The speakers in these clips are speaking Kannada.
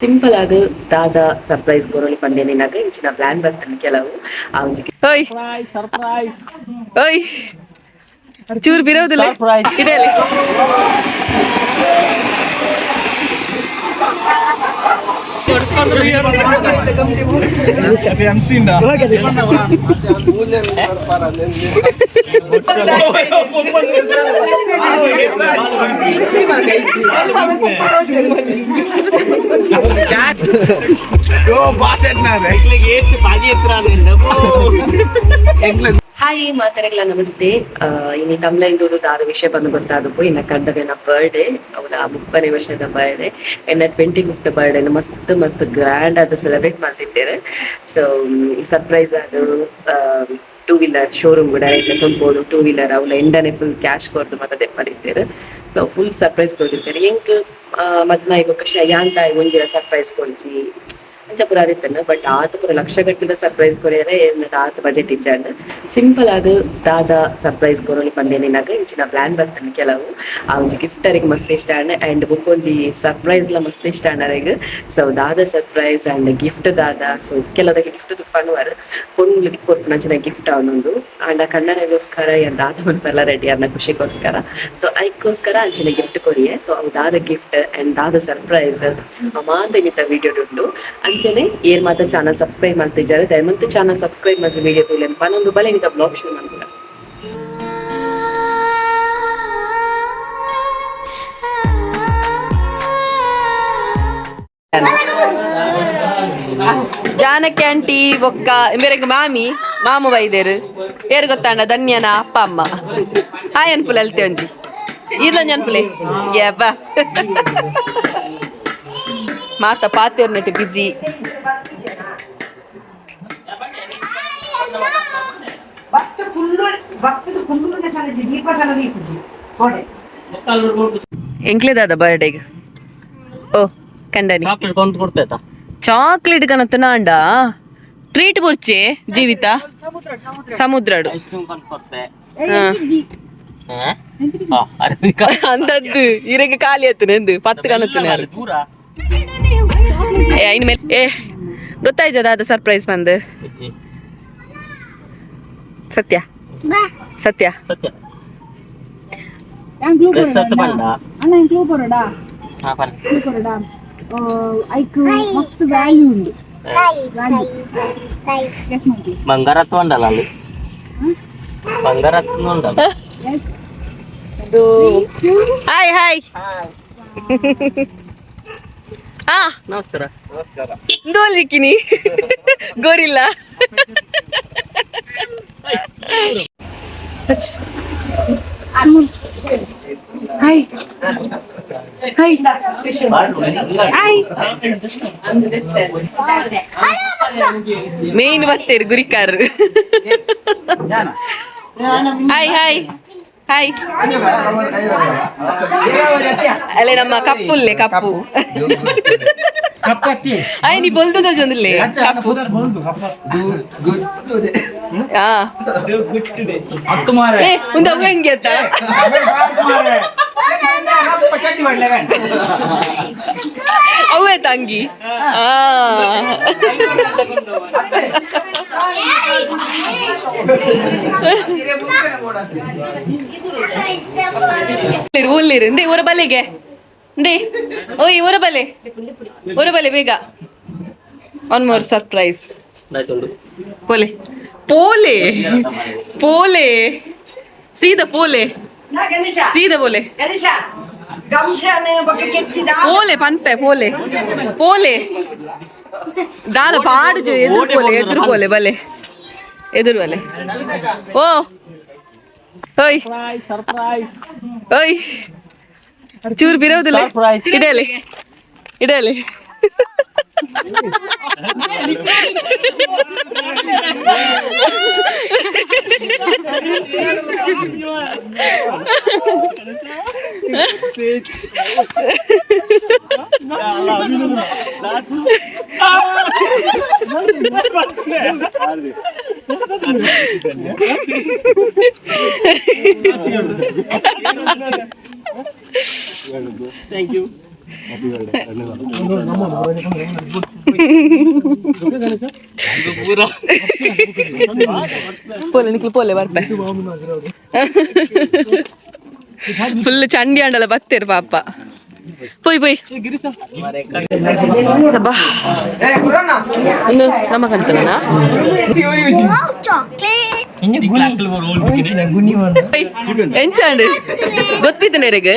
ಸಿಂಪಲ್ ಆಗಿ ದಾದ ಸರ್ಪ್ರೈಸ್ ಕೊರೊಲಿ ಪಂದೇನಿನಾಗ ಇಂಚಿನ ಪ್ಲಾನ್ ಬರ್ತಾನೆ ಕೆಲವು ಓಯ್ ಓಯ್ ಚೂರು ಬಿರೋದಿಲ್ಲ ಇಡಲಿ ಹಾಯ್ ಮಾತರೆಗಳ ನಮಸ್ತೆ. ಇನ್ನು ತಮ್ಲ ಇಂದು ದಾದ ವಿಷಯ ಬಂದು ಗೊತ್ತಾದಪ್ಪು ಇನ್ನ ಕಂಡದ ಬರ್ಡೇ ಅವಳ 30ನೇ ವರ್ಷದ ಬರ್ಡೇ ಎನ್ನ 25th ಬರ್ಡೇ ಮಸ್ತ್ ಮಸ್ತ್ ಗ್ರ್ಯಾಂಡ್ ಆದ ಸೆಲೆಬ್ರೇಟ್ ಮಾಡ್ತಿದ್ದೇವೆ. ಸೊ ಸರ್ಪ್ರೈಸ್ ಅದು 2 ವೀಲರ್ ಶೋರೂಮ್ ಕೂಡ ತುಂಬೋದು 2 ವೀಲರ್ ಅವಳ ಎಂಡನೆ ಫುಲ್ ಕ್ಯಾಶ್ ಕೊಟ್ಟು ಮತ್ತೆ ಮಾಡಿದ್ದೇವೆ. ಸೊ ಫುಲ್ ಸರ್ಪ್ರೈಸ್ ಕೊಟ್ಟಿದ್ದೇನೆ ಹೆಂಗ್ ಮದ್ನ ಇವಕ್ಕ ಯಾಂತ ಒಂಜಿರ ಸರ್ಪ್ರೈಸ್ ಕೊಡ್ಸಿ ಅಂಚ ಪುರ ಆದಿತ್ತಂಡ ಬಟ್ ಆತ ಪುರ ಲಕ್ಷಗಟ್ಟದ ಸರ್ಪ್ರೈಸ್ ಕೊರಿಯರೆ ಆತ ಬಜೆಟ್ ಇಚ್ಚಾಂಡ್ ಸಿಂಪಲ್ ಆಗಿ ದಾದ ಸರ್ಪ್ರೈಸ್ ಕೊರೊಲಿ ಪಂದೇನಿನಾಗ ಇಂಚಿನ ಪ್ಲಾನ್ ಬರ್ತಾನೆ ಕೆಲವು ಆ ಒಂಜಿ ಗಿಫ್ಟ್ ಅರಿಗೆ ಮಸ್ತ್ ಇಷ್ಟ ಅಂಡ್ ಬುಕ್ಕೊಂಜಿ ಸರ್ಪ್ರೈಸ್ ಲ ಮಸ್ತ್ ಇಷ್ಟ ಅಣ್ಣರಿಗೆ. ಸೊ ದಾದ ಸರ್ಪ್ರೈಸ್ ಅಂಡ್ ಗಿಫ್ಟ್ ದಾದ ಸೊ ಕೆಲದಕ್ಕೆ ಗಿಫ್ಟ್ ತುಪ್ಪಣ್ಣುವರು ಕೊಂಡ್ಲಿಕ್ಕೆ ಕೊಟ್ಟು ನಂಚಿನ ಗಿಫ್ಟ್ ಅವನೊಂದು ಅಂಡ್ ಆ ಕಣ್ಣನಿಗೋಸ್ಕರ ದಾದ ಮನ್ಪೆಲ್ಲ ರೆಡಿ ಅನ್ನ ಖುಷಿಗೋಸ್ಕರ. ಸೊ ಅದಕ್ಕೋಸ್ಕರ ಅಂಚಿನ ಗಿಫ್ಟ್ ಕೊರಿಯೆ. ಸೊ ಅವು ದಾದ ಗಿಫ್ಟ್ ಅಂಡ್ ದಾದ ಸರ್ಪ್ರೈಸ್ ಮಾತ ಮಿತ್ತ ವಿಡಿಯೋ ಉಂಟು ಅಂಚನೆ ಏರ್ ಮಾತ್ರ ಚಾನಲ್ ಸಬ್ಸ್ಕ್ರೈಬ್ ಮಾಡ್ತಿದ್ದಾರೆ ದಯಮಂತು ಚಾನಲ್ ಸಬ್ಸ್ಕ್ರೈಬ್ ಮಾಡಿದ್ರೆ ವಿಡಿಯೋ ತೋಲೆ ಪನ್ನೊಂದು ಬಲೆ ನಿಂತ ಬ್ಲಾಗ್ ಶುರು ಮಾಡ್ತಾರೆ. ಜಾನಕಿ ಆಂಟಿ ಬೊಕ್ಕ ಮೇರೆಗ್ ಮಾಮಿ ಮಾಮು ಬೈದೇರು ಏರ್ ಗೊತ್ತಾಂಡ ಧನ್ಯನ ಅಪ್ಪ ಅಮ್ಮ ಹಾಯ್ ಅನ್ಪುಲೆ ಅಲ್ತೆ ಒಂಜಿ ಇರ್ಲೊಂಜಿ ಅನ್ಪುಲೆ ಗ್ಯಾಪ ಮಾತ ಪಾತೇರ್ ನೆಟ್ಟು ಬಿಜಿ ಎಂಕ್ಲೇದಾದ ಬರ್ಡೇಗೆ ಓ ಕಂಡನಿ ಚಾಕ್ಲೇಟ್ ಕನತ್ತ ನಾಂಡ ಟ್ರೀಟ್ ಬುರ್ಚೆ ಜೀವಿತ ಸಮುದ್ರಡು ಅಂತದ್ದು ಇರಗೆ ಖಾಲಿ ಆಯ್ತು ಎಂದು 10 ಕನತ್ತನೆ ಐನ್ ಮೇಲೆ ಗೊತ್ತಾಯ್ತದ ಅದ ಸರ್ಪ್ರೈಸ್ ಬಂದು ಸತ್ಯ ಸತ್ಯ ಬಂಗಾರತ್ವ ಉಂಡಲ್ಲ ಅಲ್ಲಿ ಬಂಗಾರತ್ವ ಉಂಡಲ್ಲ. ಹಾಯ್ ಹಾಯ್ ಹಾ ನಮಸ್ಕಾರ ದೋಲಿಕ್ಕಿನಿ ಗೋರಿಲ್ಲ ಹಾಯ್ ಹಾಯ್ ಹಾಯ್ ಮೇನ್ ಬತ್ತೇರು ಗುರಿಕಾರ್ ಹಾಯ್ ಹಾಯ್ ಹಾಯ್ ಅಲ್ಲೇ ನಮ್ಮ ಕಪ್ಪುಲ್ಲೆ ಕಪ್ಪು ಆಯ್ ನೀ ಬೊಲ್ದು ಜೊಂದಿಲ್ಲೆ ಕಪ್ಪು ಒಂದು ಹೆಂಗೆ ಅಂತ ಅವೇ ತಂಗಿ ಊರ್ಲಿರು ಇಂದೇ ಊರ ಬಲೆಗೆ ಇಂದೇ ಓಯ್ ಊರ ಬಲೆ ಬೇಗ ಒನ್ ಮೋರ್ ಸರ್ಪ್ರೈಸ್ ಪೋಲೆ ಪೋಲೆ ಪೋಲೆ ಸೀದಾ ಪೋಲೆ ಸೀದಾ ಪೋಲೆ ಪೋಲೆ ಪಂಪೆ ಪೋಲೆ ಪೋಲೆ ದಾದ ಪಾಡು ಎದುರು ಪೋಲೆ ಬಲೆ ಎದುರು ಬಲೆ ಓ ಓಯ್ ಓಯ್ ಚೂರು ಬಿರೋದಿಲ್ಲ ಇಡಲಿ ಇಡಲಿ Thank you. ಪೋಲೆ ನಿಕ್ಲು ಪೋಲೆ ಬರ್ಪೆ ಫುಲ್ ಚಂಡಿ ಅಂಡಲ್ಲ ಬತ್ತೇರು ಪಾಪ ಪೋಯ್ ಪೋಯ್ ಬಾ ಇನ್ನು ನಮಗಂತನಾ ಎಂಚಾಂಡ್ ಗೊತ್ತಿತ್ತು ನೆರೆಗೆ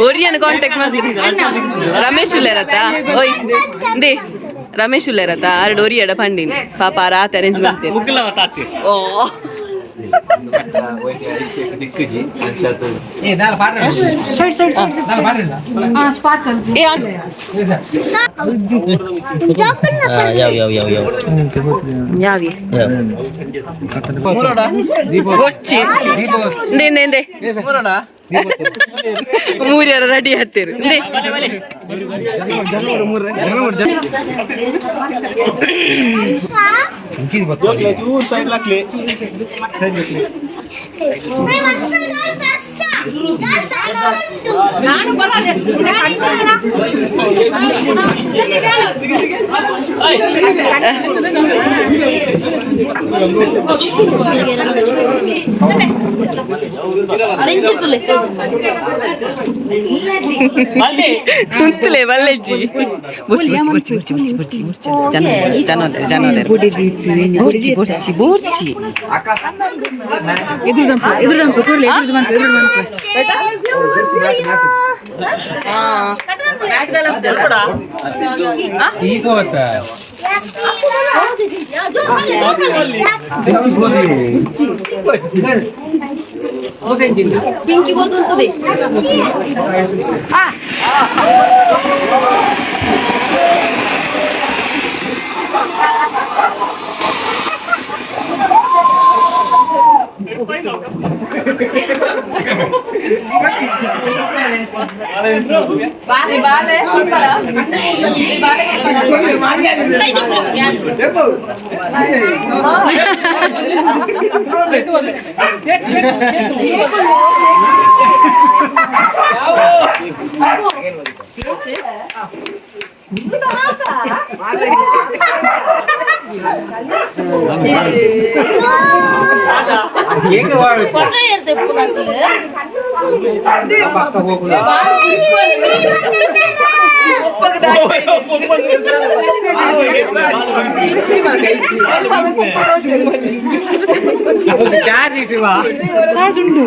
ಒರಿಯನ್ ಕಾಂಟ್ಯಾಕ್ಟ್ ಮಾಡ್ತೀನಿ ರಮೇಶ್ ಉಲ್ಲೇರತ್ತ ಓಯ್ ದೇ ರಮೇಶ್ ಉಲ್ಲೇರತ್ತ ಆರ್ಡ್ ಒರಿಯಡ ಪಂಡಿನಿ ಪಾಪ ರಾತ್ ಅರೇಂಜ್ ಮಾಡ್ತೀನಿ ಓ ಮೂರ್ಯಾರ ರೆಡಿ ಹತ್ತಿರ ತುಂತುಲೆ ಬಲ್ಲೆಜ್ಜಿ ಬುರ್ಚಿ ಪಿಂಕಿ ಬೋದುಂತದೆ ಬಾಲೆ ಸೂಪರ ಚಾರ್ಜ್ ಉಂಟು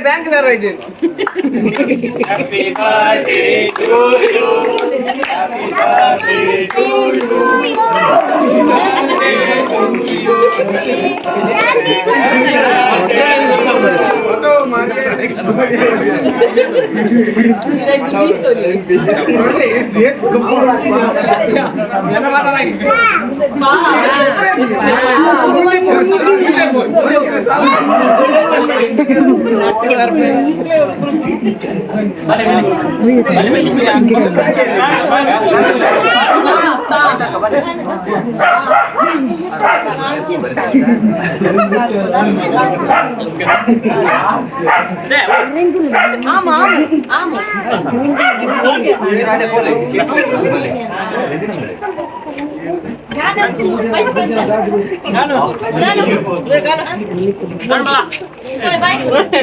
bank Happy birthday to you. Happy birthday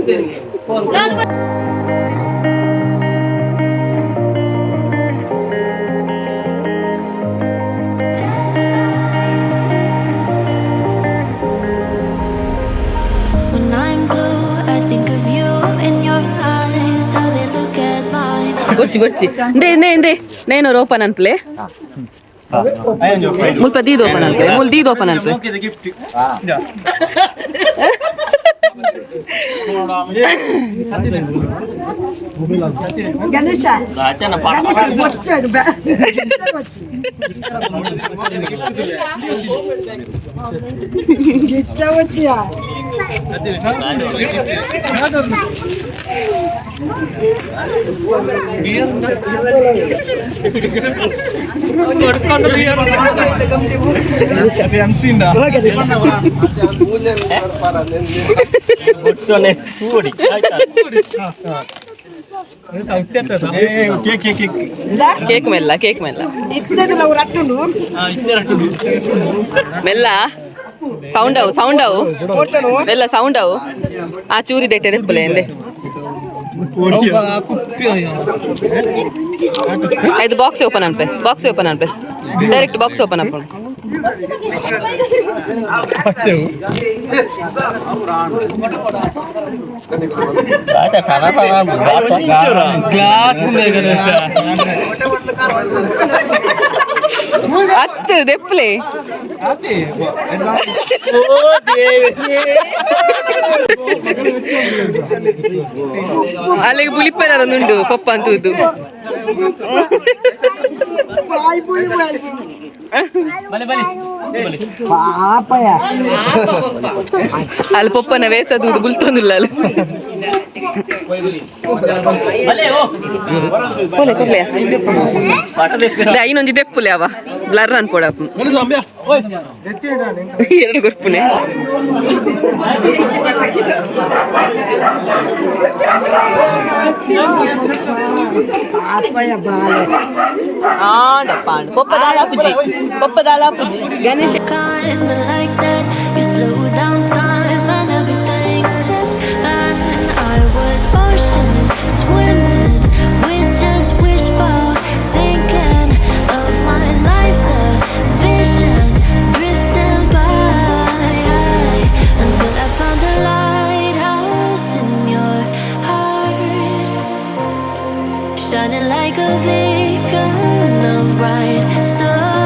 to you. When I'm blue, I think of you in your eyes. ಬರ್ಚಿ ನೇ ನೇನು ಓಪನ್ ಅನ್ಪ್ಲೆ ಮುಲ್ಪ ದೀದ್ ಓಪನ್ ಅನ್ಪ್ಲೆ ದೀದ್ ಓಪನ್ ಅನ್ಪ್ಲೆ ಗಣೇಶ ಕೇಕ್ ಮೆಲ್ಲ ಮೆಲ್ಲ ಸೌಂಡ್ ಅವು ಮೆಲ್ಲ ಸೌಂಡ್ ಅವು ಆ ಚೂರಿ ದೆಟ್ಟೆ ರೆಪ್ಪಲೆ ಎಂದೆ ಇದು ಬಾಕ್ಸ್ ಓಪನ್ ಅನ್ಪೆ ಡೈರೆಕ್ಟ್ ಬಾಕ್ಸ್ ಓಪನ್ ಅಪ್ಪ ಹತ್ತು ದೆಪ್ಪಲೆ ಅಲ್ಲಿಗೆ ಬುಲಿಪ್ಪನರೊಂದುಂಡು ಪಪ್ಪ ಅಂತದ್ದು ಅಲ್ಲಿ ಪಪ್ಪನ ವೇಸದು ಬುಲ್ತೊಂದಿಲ್ಲ ಅಲ್ಲಿ ಐನೊಂದು ದೆಪ್ಪುಲೆ ಅವ ಬ್ಲರ್ ಅನ್ಪೋಡಪ್ಪ ಎರಡು ಗೊರ್ಪುನೆ ಪಪ್ಪದಾಲ ಪೂಜಿ Ganesha You slow down time and everything's just fine. I was ocean swimming with just wishbone thinking of my life, the vision drifting by until I found a lighthouse in your heart, shining like a beacon of bright stars.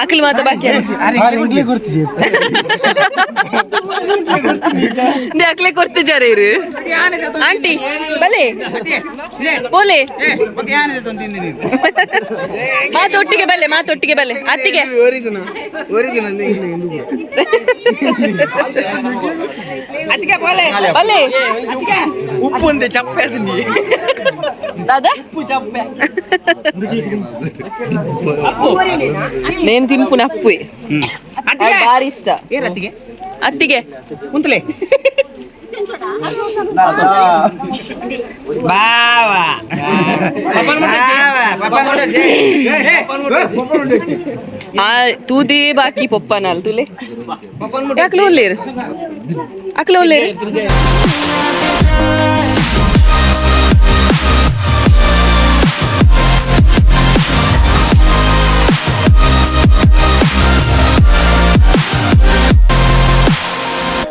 ಅಕ್ಲಿ ಮಾತ ಬಾಕಿ ಅಕ್ಲೆ ಕೊಡ್ತಿದ್ದಾರೆ ಇರು ಆಂಟಿ ಬಲೆ ಬೋಲೆ ಮಾತೊಟ್ಟಿಗೆ ಬಲೆ ಅತ್ತಿಗೆ ಬಲೆ ಉಪ್ಪು ಒಂದೇ ಚಪ್ಪೆ ದಾದಾ నేను తింపున అప్పు భారీ ఇష్ట అత్తిಗೆ ಕುಂತಲೆ ಬಾವಾ ತೂದೇ ಬಾಕಿ ಪಪ್ಪನಲ್ ತುಲೆ ಅಕ್ಲ ಒಲ್ಲೇರು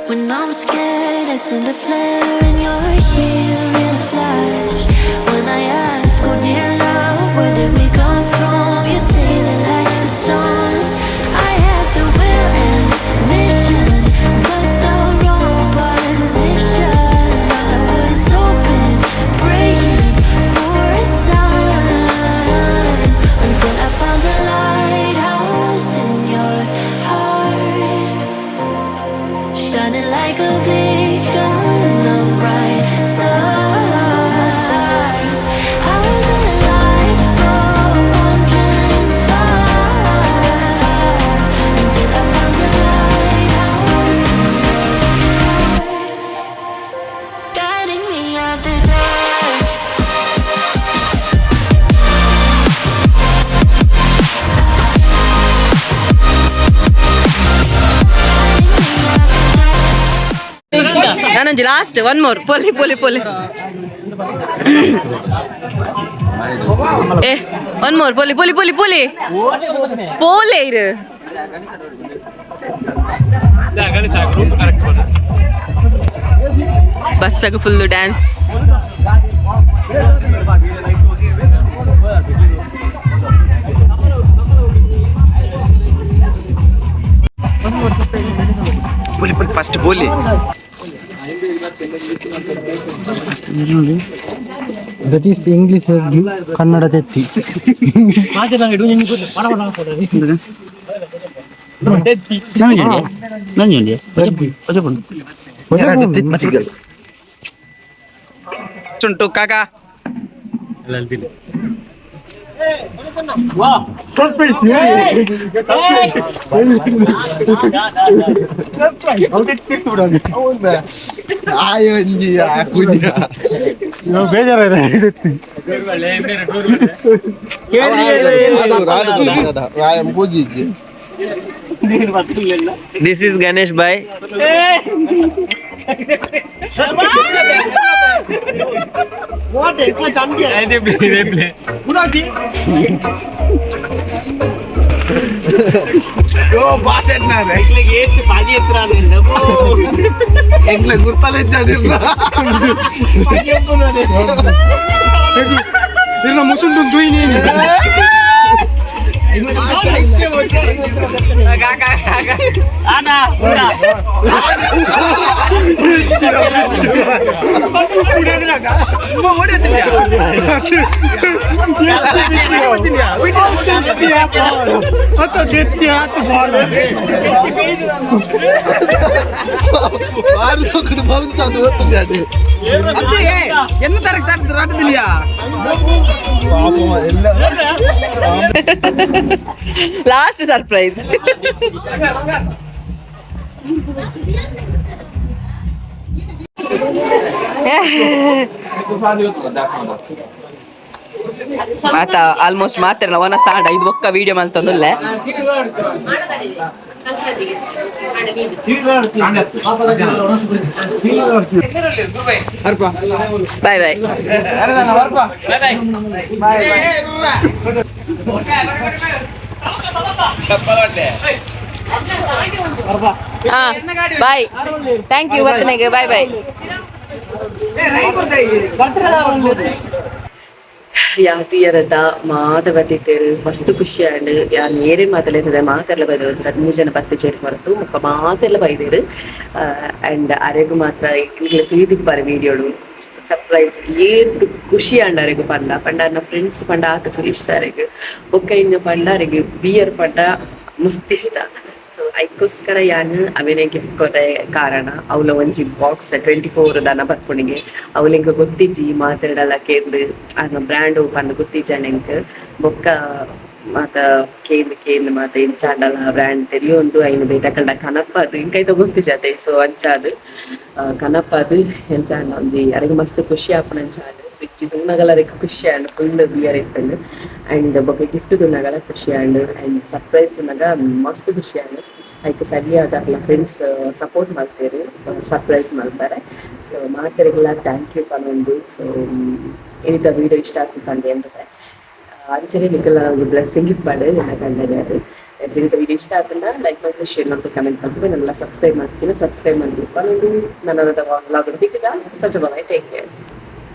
When I'm scared, I send a flare and you're here in a flash. When I ask, oh dear love, where did we come from? You say that like the sun. I had the will and mission, but the wrong position. I was ನಾನೊಂದು ಲಾಸ್ಟ್ ಒನ್ ಮೋರ್ ಪೋಲಿ ಪೋಲಿ ಪೋಲಿ ಏ ಒನ್ ಮೋರ್ ಪೋಲಿ ಪೋಲಿ ಪೋಲಿ ಪೋಲಿ ಪೋಲೆ ಇರು ಬಸ್ಸಾಗ ಫುಲ್ಲು ಡ್ಯಾನ್ಸ್ ಫಸ್ಟ್ ಬೋಲಿ ದಟ್ ಈಸ್ ಇಂಗ್ಲಿಷ್ ಕನ್ನಡ ತೆತ್ತಿ ಚುಂಟು ಕಾಕ ಬೇಜಾರ ದಿಸ್ ಇಸ್ ಗಣೇಶ್ ಬಾಯ್ ಮುಸುಂಡು ದುಯ್ನಿ என்ன தரக்கு ராட்டதில்லையா ಲಾಸ್ಟ್ ಸರ್ಪ್ರೈಸ್ ಮಾತ ಆಲ್ಮೋಸ್ಟ್ ಮಾತಾಡಲ್ಲ ಒನ ಸಾಡ ಇದು ಒಕ್ಕ ವಿಡಿಯೋ ಮಾಡ್ತಂದುಲ್ಲೆ bye bye bye thank you ವರ್ತನೆಗೆ ಬಾಯ್ ಬಾಯ್ ಯಾತಿಯರದ ಮಾತವತ್ತಿತ್ತೇರು ಮಸ್ತ್ ಖುಷಿ ಆಂಡ್ ಯಾನ್ ಏರೇ ಮಾತಲೆತ್ತದೆ ಮಾತೆಲ್ಲ ಬೈದರು 13 ಜನ ಪತ್ತು ಜನ ಹೊರತು ಮುಖ ಮಾತೆಲ್ಲ ಬೈದೇರು ಅಂಡ್ ಅರೆಗು ಮಾತ್ರ ಈಗಲೇ ತಿಳಿದಿಪ್ಪಾರೆ ವಿಡಿಯೋಡು ಸರ್ಪ್ರೈಸ್ ಏರ್ದು ಖುಷಿ ಆಂಡ ಅರೆಗು ಪಂಡ ಫ್ರೆಂಡ್ಸ್ ಪಂಡ ಆತಕ್ಕೆ ಇಷ್ಟ ಅರೆಗು ಬೊಕ್ಕ ಇನ್ನು ಪಂಡ ಅರೆಗು ಬಿಯರ್ ಪಂಡ ಮಸ್ತ್ ಇಷ್ಟ ಸೊ ಅದಕ್ಕೋಸ್ಕರ ಯಾನು ಅವನೇ ಗಿಫ್ಟ್ ಕೊಟ್ಟೆ ಕಾರಣ ಅವಳ ಒಂಜಿ ಬಾಕ್ಸ್ 24 ದನ ಬರ್ಪುಣಿಗೆ ಅವಳಿಂಗ ಗೊತ್ತಿಜ್ಜಿ ಮಾತಾಡಲ್ಲ ಕೇಂದ್ರ ಆಗ ಬ್ರ್ಯಾಂಡ್ ಪಂಡ ಗೊತ್ತಿಜ್ಜಾನೆಂಕ್ ಬೊಕ್ಕ ಮಾತ ಕೇಂದ್ರ ಮಾತ ಇಂಚಾಂಡಲ ಬ್ರ್ಯಾಂಡ್ ತೆರಿಯೊಂದು ಐನು ಬೇಟಕಂಡ ಕನಪ್ಪದು ಇಂಕೈತ ಗೊತ್ತಿಜಾತೆ ಸೊ ಅಂಚಾದು ಕನಪ್ಪದು ಎಂಚಾಂಡ ಒಂಜಿ ಅರೆಗೆ ಮಸ್ತ್ ಖುಷಿ ಆಪುನ ಅಂಚಾದು ಫ್ರಿಡ್ಜ್ ತೂನಗಲ ಅರೆಗೆ ಖುಷಿ ಆಂಡ್ ಫುಲ್ ಬಿಯರ್ ಇತ್ತಂಡು ಅಂಡ್ ಬೊಕ್ಕ ಗಿಫ್ಟ್ ತೂನಗಲ ಖುಷಿ ಆಂಡ್ ಅಂಡ್ ಸರ್ಪ್ರೈಸ್ ತೂನಗ ಮಸ್ತ್ ಖುಷಿ ಆಂಡ್ ಅದಕ್ಕೆ ಸರಿಯಾದ ಫ್ರೆಂಡ್ಸ್ ಸಪೋರ್ಟ್ ಮಾಡ್ತಾರೆ ಸರ್ಪ್ರೈಸ್ ಮಾಡ್ತಾರೆ ಸೊ ಮಾತರಿಗೆಲ್ಲ ಥ್ಯಾಂಕ್ ಯು ಪನ್ನೊಂದು ಸೊ ಏನಿದ್ದ ವಿಡಿಯೋ ಇಷ್ಟ ಆಗ್ತಂಡೆ ಅಂದರೆ ಅಂಚನೆ ನಿಖಲ್ ಒಂದು ಬ್ಲೆಸ್ಸಿಂಗ್ ಇಪ್ಪಾಡು ನನ್ನ ಕಂಡನೆ ಅದು ಏನಿದ್ದ ವಿಡಿಯೋ ಇಷ್ಟ ಆಗ್ತಂಡ ಲೈಕ್ ಮಾಡಿ ಶೇರ್ ಮಾಡ್ಕೊಂಡು ಕಮೆಂಟ್ ಮಾಡ್ತೀವಿ ನನ್ನೆಲ್ಲ ಸಬ್ಸ್ಕ್ರೈಬ್ ಮಾಡ್ತೀನಿ ಸಬ್ಸ್ಕ್ರೈಬ್ ಮಾಡ್ತೀವಿ ಪನ್ನೊಂದು ನನ್ನ ವ್ಲಾಗ್ ದಿಕ್ಕದ ಸಚ್ ಬಾಯ್ ಟೇಕ್ ಕೇರ್